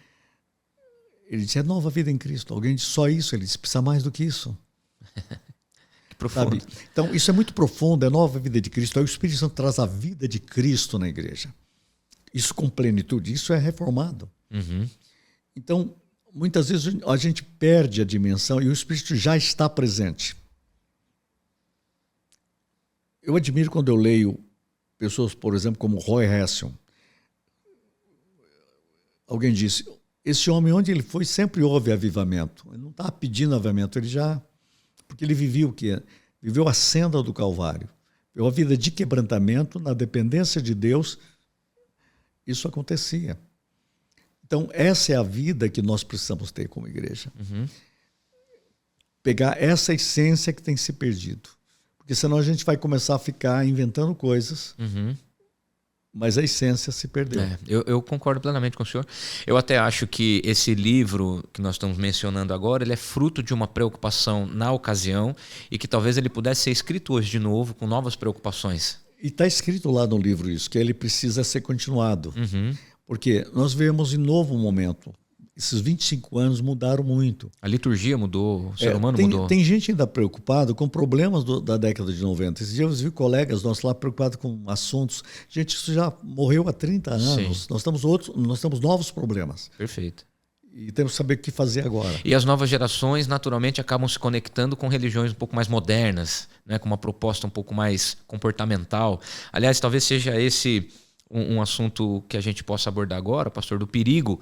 Ele disse, é nova vida em Cristo. Alguém disse, só isso? Ele disse, precisa mais do que isso. Que profundo. Sabe? Então, isso é muito profundo, é nova vida de Cristo. Aí o Espírito Santo traz a vida de Cristo na igreja. Isso com plenitude, isso é reformado. Uhum. Então, muitas vezes a gente perde a dimensão e o Espírito já está presente. Eu admiro quando eu leio pessoas, por exemplo, como Roy Hession. Alguém disse, esse homem, onde ele foi, sempre houve avivamento. Ele não estava pedindo avivamento, ele já... Porque ele vivia o quê? Viveu a senda do Calvário. Viveu a vida de quebrantamento, na dependência de Deus. Isso acontecia. Então, essa é a vida que nós precisamos ter como igreja. Uhum. Pegar essa essência que tem se perdido. Porque senão a gente vai começar a ficar inventando coisas, Uhum. mas a essência se perdeu. Eu concordo plenamente com o senhor. Eu até acho que esse livro que nós estamos mencionando agora, ele é fruto de uma preocupação na ocasião e que talvez ele pudesse ser escrito hoje de novo com novas preocupações. E está escrito lá no livro isso, que ele precisa ser continuado. Uhum. Porque nós vivemos em novo momento. Esses 25 anos mudaram muito. A liturgia mudou, o ser humano tem, mudou. Tem gente ainda preocupada com problemas da década de 90. Esses dias eu vi colegas nossos lá preocupados com assuntos. Gente, isso já morreu há 30 anos. Sim. Nós temos novos problemas. Perfeito. E temos que saber o que fazer agora. E as novas gerações, naturalmente, acabam se conectando com religiões um pouco mais modernas, né, com uma proposta um pouco mais comportamental. Aliás, talvez seja esse um assunto que a gente possa abordar agora, pastor, do perigo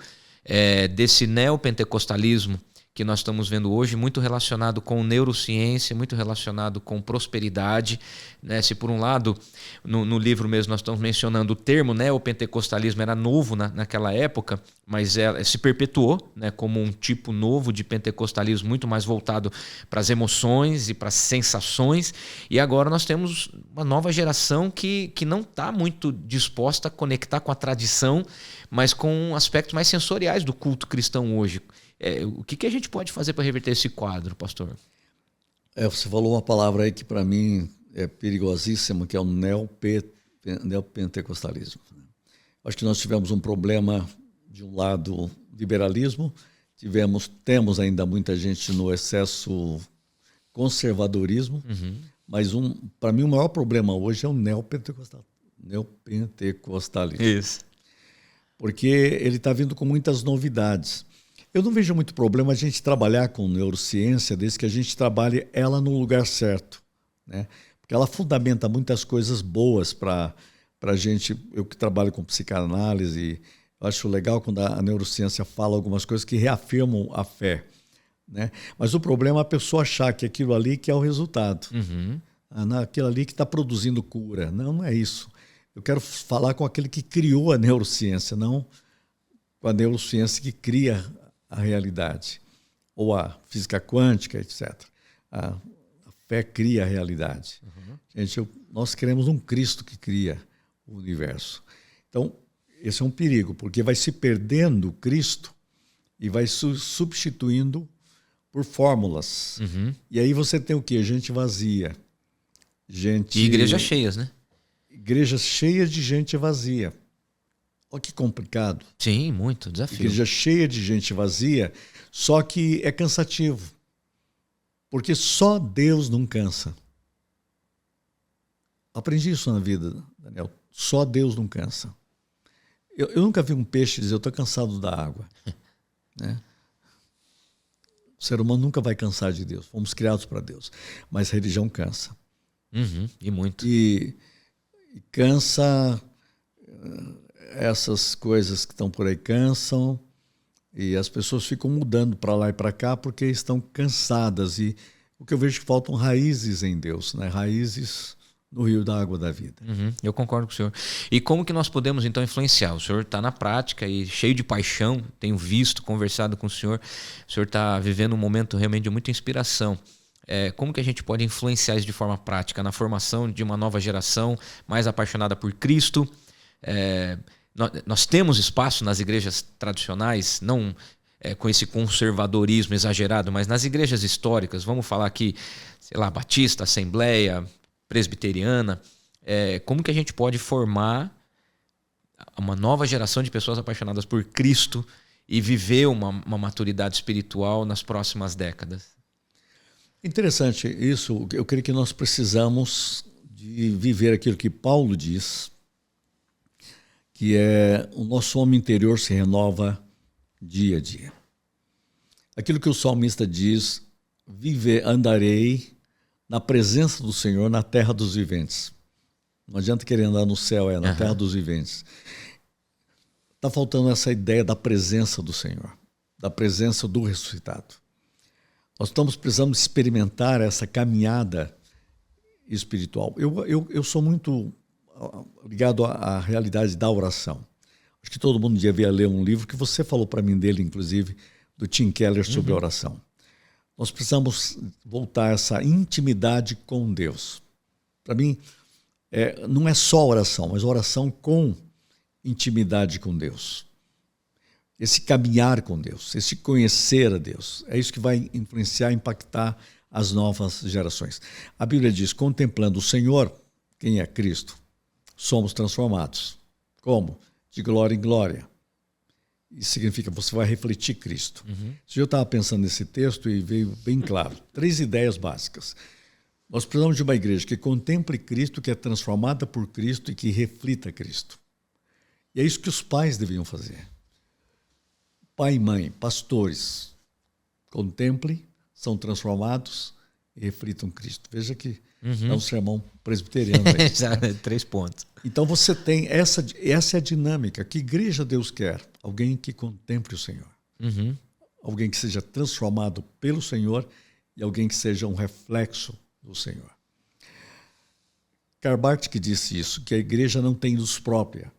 desse neopentecostalismo que nós estamos vendo hoje, muito relacionado com neurociência, muito relacionado com prosperidade, né? Se por um lado, no livro mesmo nós estamos mencionando o termo neopentecostalismo era novo naquela época, mas se perpetuou, né, como um tipo novo de pentecostalismo muito mais voltado para as emoções e para as sensações, e agora nós temos uma nova geração que não está muito disposta a conectar com a tradição, mas com aspectos mais sensoriais do culto cristão hoje. O que a gente pode fazer para reverter esse quadro, pastor? Você falou uma palavra aí que para mim é perigosíssima, que é o neopentecostalismo. Acho que nós tivemos um problema, de um lado, liberalismo, temos ainda muita gente no excesso conservadorismo, mas para mim o maior problema hoje é o neopentecostalismo. Isso. Porque ele está vindo com muitas novidades. Eu não vejo muito problema a gente trabalhar com neurociência desde que a gente trabalhe ela no lugar certo, né? Porque ela fundamenta muitas coisas boas para a gente. Eu que trabalho com psicanálise, eu acho legal quando a neurociência fala algumas coisas que reafirmam a fé, né? Mas o problema é a pessoa achar que aquilo ali que é o resultado. Aquilo ali que está produzindo cura. Não, não é isso. Eu quero falar com aquele que criou a neurociência, não com a neurociência que cria a realidade, ou a física quântica, etc. A fé cria a realidade. Gente, nós queremos um Cristo que cria o universo. Então, esse é um perigo, porque vai se perdendo Cristo e vai substituindo por fórmulas. E aí você tem o quê? Gente vazia. E igrejas cheias, né? Igrejas cheias de gente vazia. Olha que complicado. Sim, muito desafio. Igreja cheia de gente vazia, só que é cansativo. Porque só Deus não cansa. Aprendi isso na vida, Daniel. Só Deus não cansa. Eu nunca vi um peixe dizer, eu estou cansado da água. Né? O ser humano nunca vai cansar de Deus. Fomos criados para Deus. Mas a religião cansa. E muito. E cansa... Essas coisas que estão por aí cansam e as pessoas ficam mudando para lá e para cá porque estão cansadas. E o que eu vejo que faltam raízes em Deus, né? Raízes no rio da água da vida. Eu concordo com o senhor. E como que nós podemos então influenciar? O senhor está na prática e cheio de paixão, tenho visto, conversado com o senhor está vivendo um momento realmente de muita inspiração. Como que a gente pode influenciar isso de forma prática na formação de uma nova geração mais apaixonada por Cristo? Nós temos espaço nas igrejas tradicionais, não com esse conservadorismo exagerado, mas nas igrejas históricas, vamos falar aqui, sei lá, Batista, Assembleia, Presbiteriana, como que a gente pode formar uma nova geração de pessoas apaixonadas por Cristo e viver uma maturidade espiritual nas próximas décadas? Interessante isso. Eu creio que nós precisamos de viver aquilo que Paulo diz, que é o nosso homem interior se renova dia a dia. Aquilo que o salmista diz, andarei na presença do Senhor na terra dos viventes. Não adianta querer andar no céu, na terra dos viventes. Está faltando essa ideia da presença do Senhor, da presença do ressuscitado. Nós precisamos experimentar essa caminhada espiritual. Eu sou muito ligado à realidade da oração. Acho que todo mundo devia ler um livro que você falou para mim dele, inclusive, do Tim Keller, sobre oração. Nós precisamos voltar a essa intimidade com Deus. Para mim, não é só oração, mas oração com intimidade com Deus. Esse caminhar com Deus, esse conhecer a Deus, é isso que vai influenciar, impactar as novas gerações. A Bíblia diz, contemplando o Senhor, quem é Cristo, somos transformados. Como? De glória em glória. Isso significa que você vai refletir Cristo. Eu estava pensando nesse texto e veio bem claro. 3 ideias básicas. Nós precisamos de uma igreja que contemple Cristo, que é transformada por Cristo e que reflita Cristo. E é isso que os pais deviam fazer. Pai e mãe, pastores, contemplem, são transformados e reflitam Cristo. Veja que é um sermão presbiteriano. Já, 3 pontos. Então você tem essa é a dinâmica. Que igreja Deus quer? Alguém que contemple o Senhor. Alguém que seja transformado pelo Senhor e alguém que seja um reflexo do Senhor. Karl Barth que disse isso, que a igreja não tem luz própria.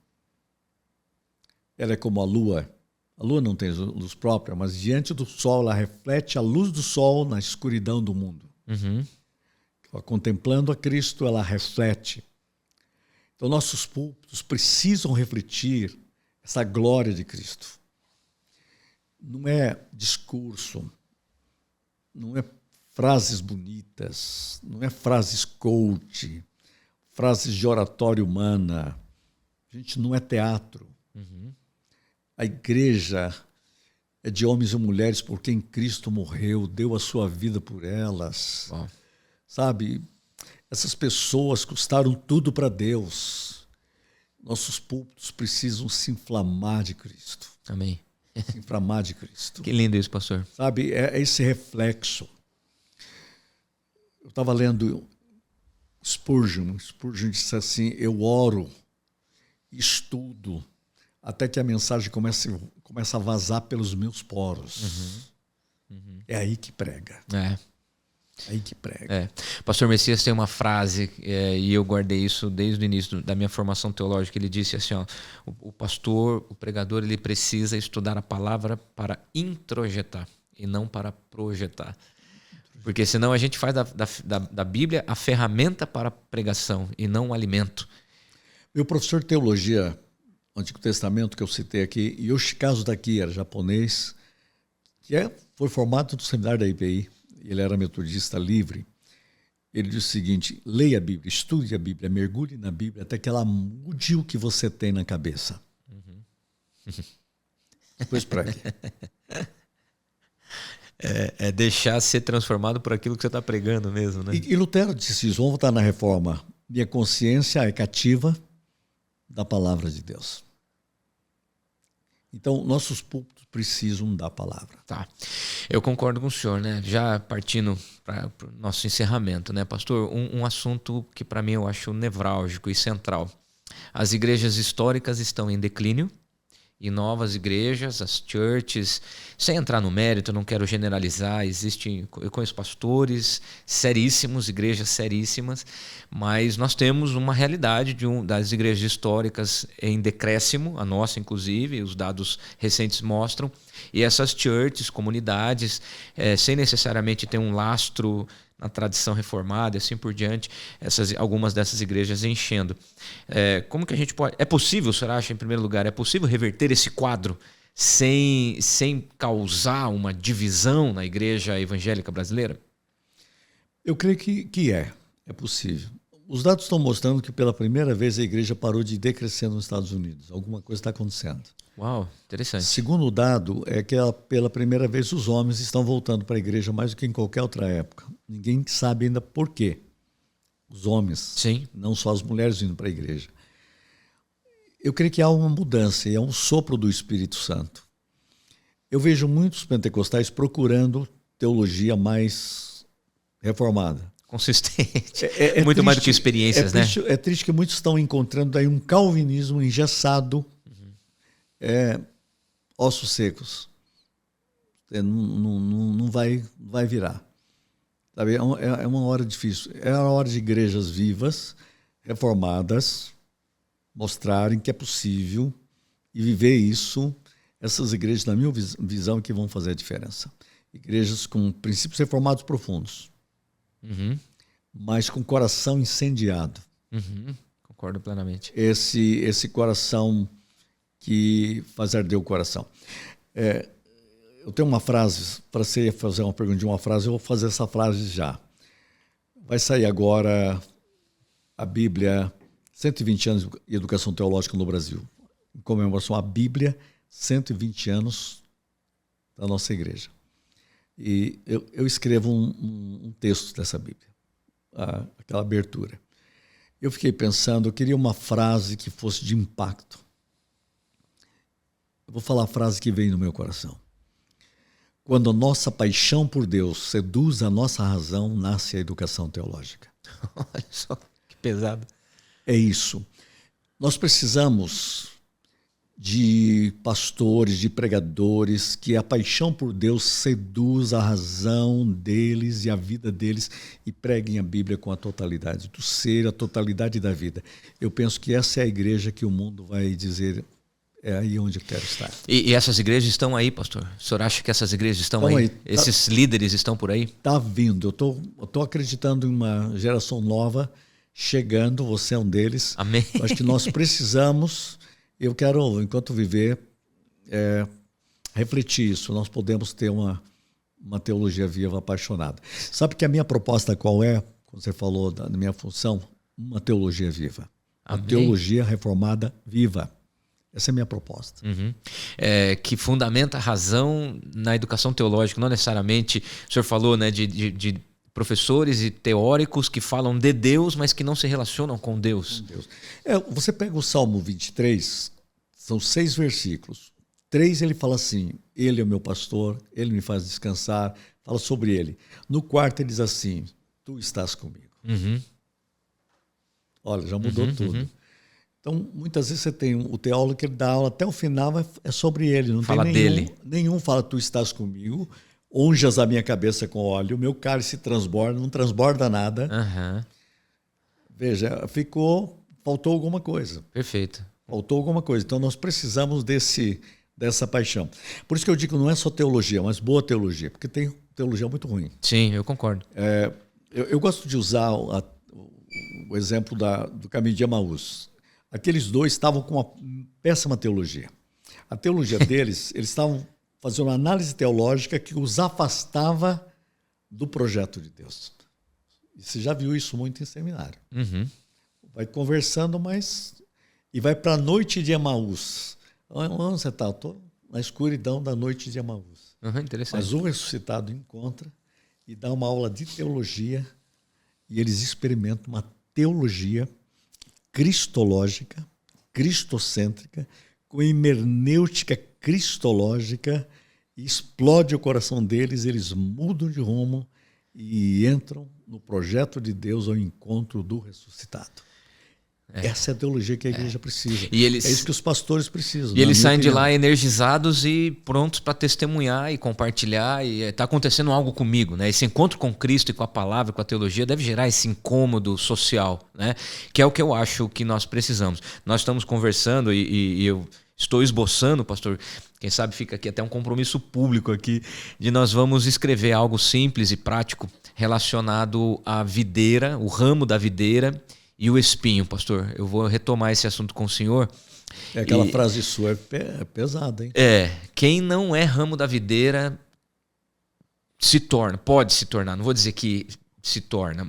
Ela é como a lua. A lua não tem luz própria, mas diante do sol ela reflete a luz do sol na escuridão do mundo. Contemplando a Cristo, ela reflete. Então nossos púlpitos precisam refletir essa glória de Cristo. Não é discurso, não é frases bonitas, não é frases coach, frases de oratória humana. Gente, não é teatro. A igreja é de homens e mulheres por quem Cristo morreu, deu a sua vida por elas. Uau. Sabe, essas pessoas custaram tudo para Deus. Nossos púlpitos precisam se inflamar de Cristo. Amém. Se inflamar de Cristo. Que lindo isso, pastor. Sabe, é esse reflexo. Eu estava lendo Spurgeon. Spurgeon disse assim, eu oro, estudo, até que a mensagem começa a vazar pelos meus poros. É aí que prega. É aí que prega. Pastor Messias tem uma frase, e eu guardei isso desde o início da minha formação teológica. Ele disse assim, ó, o pastor, o pregador, ele precisa estudar a palavra para introjetar e não para projetar. Porque senão a gente faz da Bíblia a ferramenta para a pregação e não o alimento. Meu professor de teologia, no Antigo Testamento, que eu citei aqui, Yoshikazu Taki, era japonês, foi formado no seminário da IPI, ele era metodista livre. Ele disse o seguinte, leia a Bíblia, estude a Bíblia, mergulhe na Bíblia até que ela mude o que você tem na cabeça. Depois pregue. É deixar ser transformado por aquilo que você está pregando mesmo, né? E Lutero disse isso, vamos voltar na Reforma. Minha consciência é cativa da palavra de Deus. Então, nossos púlpitos precisam da palavra. Tá. Eu concordo com o senhor, né? Já partindo para o nosso encerramento, né, pastor? Um assunto que para mim eu acho nevrálgico e central. As igrejas históricas estão em declínio e novas igrejas, as churches, sem entrar no mérito, não quero generalizar, eu conheço pastores seríssimos, igrejas seríssimas, mas nós temos uma realidade das igrejas históricas em decréscimo, a nossa inclusive, os dados recentes mostram, e essas churches, comunidades, sem necessariamente ter um lastro na tradição reformada e assim por diante, algumas dessas igrejas enchendo. Como que a gente pode... É possível, o senhor acha, em primeiro lugar, é possível reverter esse quadro sem causar uma divisão na igreja evangélica brasileira? Eu creio que é possível. Os dados estão mostrando que pela primeira vez a igreja parou de decrescer nos Estados Unidos. Alguma coisa está acontecendo. Uau, interessante. Segundo dado, é que pela primeira vez os homens estão voltando para a igreja mais do que em qualquer outra época. Ninguém sabe ainda por quê. Os homens, Sim. Não só as mulheres indo para a igreja. Eu creio que há uma mudança e é um sopro do Espírito Santo. Eu vejo muitos pentecostais procurando teologia mais reformada. Consistente. Muito triste, mais do que experiências, né? É triste que muitos estão encontrando aí um calvinismo engessado, ossos secos. Não vai virar. Sabe? É uma hora difícil. É a hora de igrejas vivas, reformadas, mostrarem que é possível e viver isso. Essas igrejas, na minha visão, que vão fazer a diferença. Igrejas com princípios reformados profundos. Mas com coração incendiado. Concordo plenamente. Esse coração que faz arder o coração. Eu tenho uma frase, para você fazer uma pergunta de uma frase, eu vou fazer essa frase já. Vai sair agora a Bíblia, 120 anos de educação teológica no Brasil. Em comemoração à Bíblia, 120 anos da nossa igreja. E eu escrevo um texto dessa Bíblia, aquela abertura. Eu fiquei pensando, eu queria uma frase que fosse de impacto. Eu vou falar a frase que vem no meu coração. Quando a nossa paixão por Deus seduz a nossa razão, nasce a educação teológica. Olha só, que pesado. É isso. Nós precisamos de pastores, de pregadores, que a paixão por Deus seduz a razão deles e a vida deles e preguem a Bíblia com a totalidade do ser, a totalidade da vida. Eu penso que essa é a igreja que o mundo vai dizer, é aí onde eu quero estar. E essas igrejas estão aí, pastor? O senhor acha que essas igrejas estão aí? Esses líderes estão por aí? Está vindo. Eu tô acreditando em uma geração nova chegando, você é um deles. Amém. Eu acho que nós precisamos... Eu quero, enquanto viver, refletir isso. Nós podemos ter uma teologia viva apaixonada. Sabe que a minha proposta qual é? Quando você falou da minha função, uma teologia viva. Uma teologia reformada viva. Essa é a minha proposta. Que fundamenta a razão na educação teológica. Não necessariamente, o senhor falou, né, de professores e teóricos que falam de Deus, mas que não se relacionam com Deus. Você pega o Salmo 23, são 6 versículos. 3 ele fala assim, ele é o meu pastor, ele me faz descansar, fala sobre ele. No 4 ele diz assim, tu estás comigo. Olha, já mudou tudo. Então, muitas vezes você tem o teólogo que ele dá aula até o final, é sobre ele. Não fala tem dele. Nenhum fala, tu estás comigo. Unjas a minha cabeça com óleo, o meu cálice transborda, não transborda nada. Veja, faltou alguma coisa. Perfeito. Faltou alguma coisa. Então nós precisamos dessa paixão. Por isso que eu digo, não é só teologia, mas boa teologia, porque tem teologia muito ruim. Sim, eu concordo. Eu gosto de usar o exemplo do caminho de Emaús. Aqueles dois estavam com uma péssima teologia. A teologia deles, eles estavam fazer uma análise teológica que os afastava do projeto de Deus. E você já viu isso muito em seminário. Vai conversando, e vai para a noite de Emaús. Onde você está? Estou na escuridão da noite de Emaús. Interessante. Mas o ressuscitado encontra e dá uma aula de teologia e eles experimentam uma teologia cristológica, cristocêntrica, com hermenêutica cristológica, explode o coração deles, eles mudam de rumo e entram no projeto de Deus ao encontro do ressuscitado. Essa é a teologia que a igreja precisa. É isso que os pastores precisam. E eles saem de lá energizados e prontos para testemunhar e compartilhar. E está acontecendo algo comigo, né? Esse encontro com Cristo e com a palavra, com a teologia, deve gerar esse incômodo social, né? Que é o que eu acho que nós precisamos. Nós estamos conversando e eu estou esboçando, pastor, quem sabe fica aqui até um compromisso público aqui, de nós vamos escrever algo simples e prático relacionado à videira, o ramo da videira e o espinho, pastor. Eu vou retomar esse assunto com o senhor. Aquela frase sua é pesada, hein? Quem não é ramo da videira pode se tornar, não vou dizer que se torna,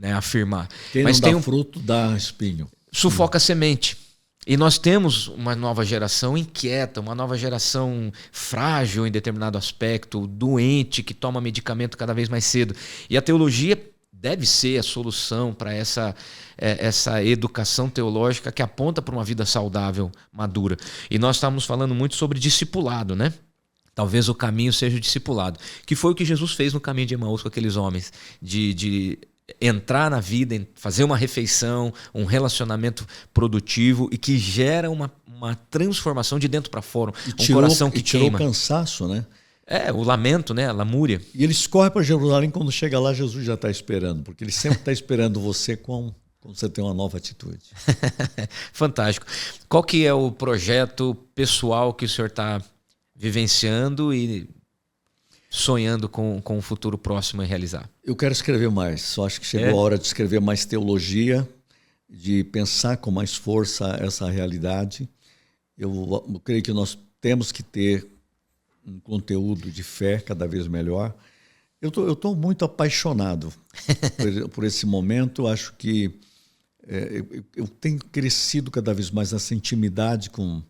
né, afirmar. Quem Mas não tem dá fruto, dá espinho. sufoca a semente. E nós temos uma nova geração inquieta, uma nova geração frágil em determinado aspecto, doente, que toma medicamento cada vez mais cedo. E a teologia deve ser a solução para essa educação teológica que aponta para uma vida saudável, madura. E nós estávamos falando muito sobre discipulado, né? Talvez o caminho seja o discipulado, que foi o que Jesus fez no caminho de Emaús com aqueles homens, de entrar na vida, fazer uma refeição, um relacionamento produtivo e que gera uma transformação de dentro para fora, coração que tirou queima. O cansaço, né? O lamento, né? A lamúria. E eles correm para Jerusalém, quando chega lá, Jesus já está esperando, porque ele sempre está esperando você quando você tem uma nova atitude. Fantástico. Qual que é o projeto pessoal que o senhor está vivenciando e sonhando com um futuro próximo a realizar? Eu quero escrever mais. Só acho que chegou a hora de escrever mais teologia, de pensar com mais força essa realidade. Eu creio que nós temos que ter um conteúdo de fé cada vez melhor. Eu tô muito apaixonado por esse momento. Acho que eu tenho crescido cada vez mais nessa intimidade com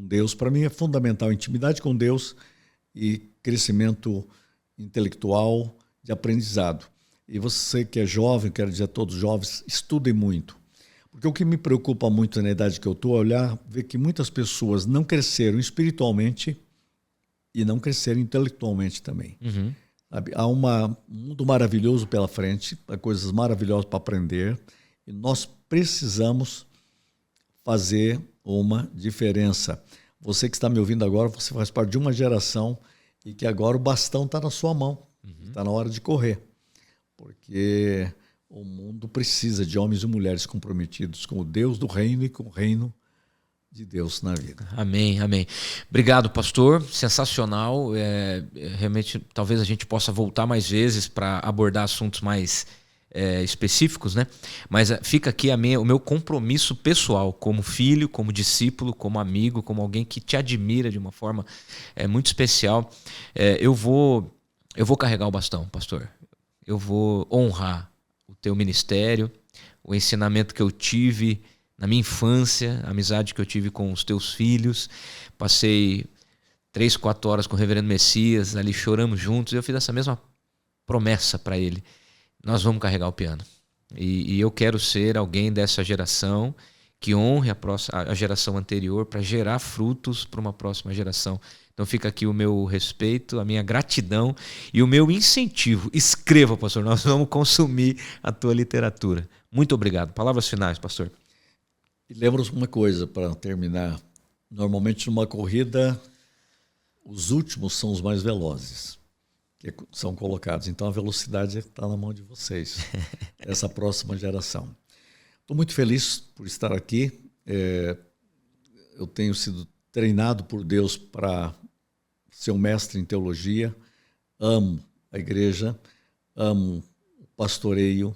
Deus. Para mim é fundamental intimidade com Deus e crescimento intelectual, de aprendizado. E você que é jovem, quero dizer a todos os jovens, estudem muito. Porque o que me preocupa muito na idade que eu estou, é olhar, ver que muitas pessoas não cresceram espiritualmente e não cresceram intelectualmente também. Uhum. Sabe? Há um mundo maravilhoso pela frente, há coisas maravilhosas para aprender, e nós precisamos fazer uma diferença. Você que está me ouvindo agora, você faz parte de uma geração e que agora o bastão está na sua mão. Está na hora de correr. Porque o mundo precisa de homens e mulheres comprometidos com o Deus do reino e com o reino de Deus na vida. Amém, amém. Obrigado, pastor. Sensacional. Realmente, talvez a gente possa voltar mais vezes para abordar assuntos mais específicos, né? Mas fica aqui o meu compromisso pessoal como filho, como discípulo, como amigo, como alguém que te admira de uma forma muito especial. Eu vou carregar o bastão, pastor. Eu vou honrar o teu ministério, o ensinamento que eu tive na minha infância, a amizade que eu tive com os teus filhos. Passei 3, 4 horas com o reverendo Messias, ali choramos juntos, e eu fiz essa mesma promessa para ele. Nós vamos carregar o piano. E eu quero ser alguém dessa geração que honre a geração anterior para gerar frutos para uma próxima geração. Então fica aqui o meu respeito, a minha gratidão e o meu incentivo. Escreva, pastor, nós vamos consumir a tua literatura. Muito obrigado. Palavras finais, pastor. E lembra-nos uma coisa para terminar. Normalmente numa corrida, os últimos são os mais velozes, que são colocados. Então a velocidade está na mão de vocês, essa próxima geração. Estou muito feliz por estar aqui. Eu tenho sido treinado por Deus para ser um mestre em teologia. Amo a igreja, amo o pastoreio,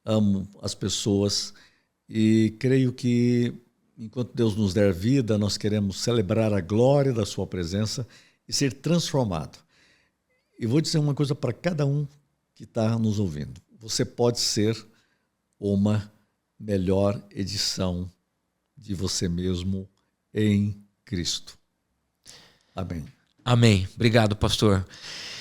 amo as pessoas e creio que enquanto Deus nos der vida, nós queremos celebrar a glória da sua presença e ser transformado. E vou dizer uma coisa para cada um que está nos ouvindo. Você pode ser uma melhor edição de você mesmo em Cristo. Amém. Amém. Obrigado, pastor.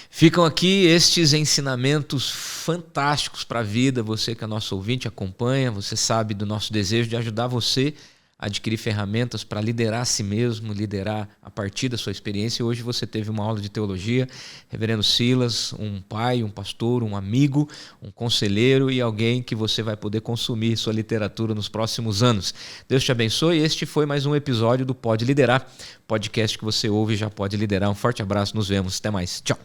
Ficam aqui estes ensinamentos fantásticos para a vida. Você que é nosso ouvinte, acompanha, você sabe do nosso desejo de ajudar você a adquirir ferramentas para liderar a si mesmo, liderar a partir da sua experiência. Hoje você teve uma aula de teologia, reverendo Silas, um pai, um pastor, um amigo, um conselheiro e alguém que você vai poder consumir sua literatura nos próximos anos. Deus te abençoe. Este foi mais um episódio do Pode Liderar, podcast que você ouve e já pode liderar. Um forte abraço, nos vemos. Até mais. Tchau.